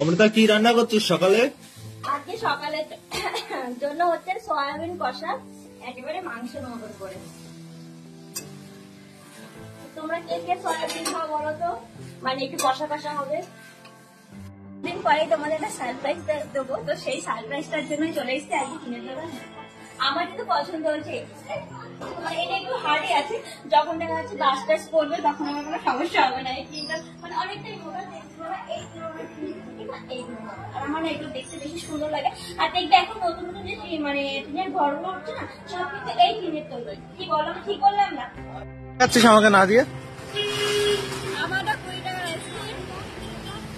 অমৃতা কি রান্না করছিস সকালে? আজকে সকালের জন্য হচ্ছে সয়াবিন কষা, একেবারে মাংসের মতন করে। তোমরা কে কে সয়াবিন খাও বলো তো, মানে একটু কষা কষা হবে। দিন পরে তোমাদের একটা সারপ্রাইজ দেবো, তো সেই সারপ্রাইজটার জন্য চলে এসেছি আজকে কিনে দেবো। আমার কিন্তু পছন্দ হচ্ছে, মানে এটা একটু হার্ডই আছে, যখন দেখা যাচ্ছে বাস টাস করবে তখন আমার কোনো সমস্যা হবে না। এই তিনটা মানে অনেকটাই মোটা, আর আমার না এগুলো দেখতে বেশি সুন্দর লাগে। আর দেখবে এখন নতুন নতুন যে মানে টিনের ঘরগুলো হচ্ছে না, সব কিন্তু এই টিনের তৈরি। কি বলো, ঠিক বললাম না? যাচ্ছিস আমাকে না দিয়ে? আমারটা 20 টাকার আইসক্রিম,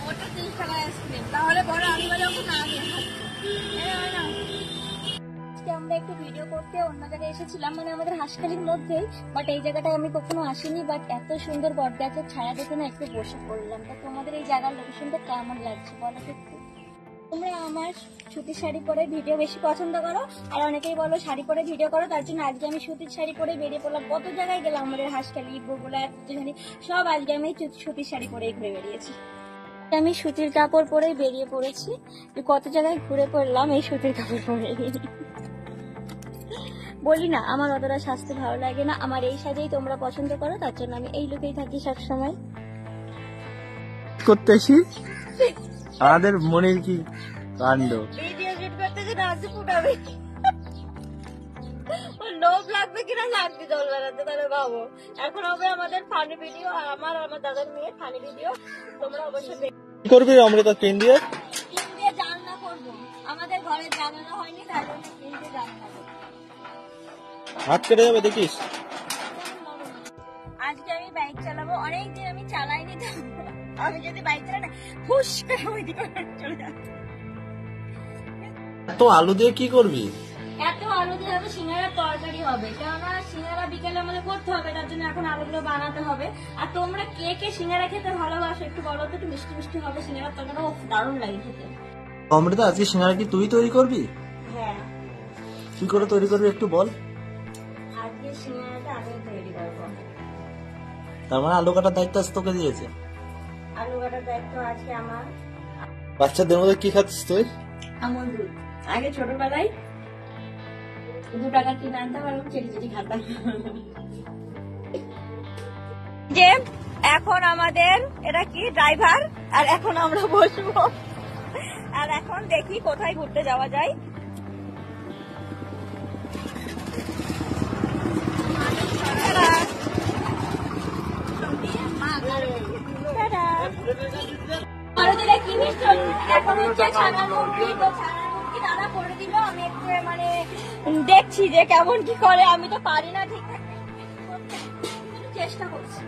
ওটা 30 টাকার আইসক্রিম, তাহলে বড় আমি বলে ওকে না দিয়ে আমরা একটু ভিডিও করতে অন্য জায়গায় এসেছিলাম, মানে আমাদের হাসখালির মধ্যেই, বাট এই জায়গাটায় আমি কখনো আসিনি। বাট এত সুন্দর বটগাছের ছায়া দেখে না একটু বসে পড়লাম। তা তোমাদের এই জায়গার লোকেশনটা কেমন লাগছে বলো একটু। তোমরা আমার সুতির শাড়ি পরে ভিডিও বেশি পছন্দ করো, আর অনেকেই বলো শাড়ি পরে ভিডিও করো, তার জন্য আজকে আমি সুতির শাড়ি পরে বেরিয়ে পড়লাম। কত জায়গায় গেলাম, আমাদের হাসখালি, বগুড়া, সব আজকে আমি সুতির শাড়ি পরেই ঘুরে বেরিয়েছি। আমি সুতির কাপড় পরে বেরিয়ে পড়েছি, কত জায়গায় ঘুরে পড়লাম এই সুতির কাপড় পরে। বলি না আমার অতটা স্বাস্থ্য ভালো লাগে না, আমার এই সাজেই তোমরা পছন্দ করো, তার জন্য আমি এই লুকেই থাকি সবসময়। করতেছি আমাদের মনের কি কাণ্ড। ভিডিও শুট করতে যে নাচে ফুটাবে, লোভ লাগবে কিনা লাগবে জল বেড়াতে, তাহলে ভাবো। এখন হবে আমাদের ফানি ভিডিও, আমার দাদার মেয়ের ফানি ভিডিও, তোমরা অবশ্যই কি করবি অমৃতা পেন দিয়ে? পেন দিয়ে জানলা করবো, আমাদের ঘরের জানালা হয়নি, তার জন্য পেন দিয়ে জানলা করবো। হাত কেটে যাবে দেখিস। আজকে আমি বাইক চালাবো, অনেকদিন আমি চালাইনি, তো আমি যদি বাইক চালাই না হুশ করে ওইদিকে চলে যাবো। এত আলু দিয়ে কি করবি? এত আলু দিয়ে হবে সিঙ্গারার তরকারি হবে, কেননা সিঙ্গারা বিকেলে আমাদের করতে হবে, তার জন্য এখন আলুগুলো বানাতে হবে। আর তোমরা কে কে সিঙ্গারা খেতে ভালোবাসো একটু বলো তো, একটু মিষ্টি মিষ্টি হবে সিঙ্গারার তরকারি, দারুণ লাগে খেতে। অমৃতা আজকে সিঙ্গারা কি তুই তৈরি করবি? হ্যাঁ, কি করে তৈরি করবি একটু বল। আজকে সিঙ্গারাটা আমি তৈরি করবো। তার মানে আলু কাটার দায়িত্ব আজ তোকে দিয়েছে? আলু কাটার দায়িত্ব আজকে আমার। বাচ্চাদের মধ্যে কি খাচ্ছিস তুই? আমল দুধ। আগে ছোটবেলায় 2 টাকা কিনে আনতাম আর চেটি চেটি খাতাম। যে এখন আমাদের এটা কি ড্রাইভার, আর এখন আমরা বসবো, আর এখন দেখি কোথায় ঘুরতে যাওয়া যায়। এখন হচ্ছে ছানার মুরগি, তো ছানার মুরগি দাদা করে দিল, আমি একটু মানে দেখছি যে কেমন কি করে, আমি তো পারি না ঠিক চেষ্টা করছি।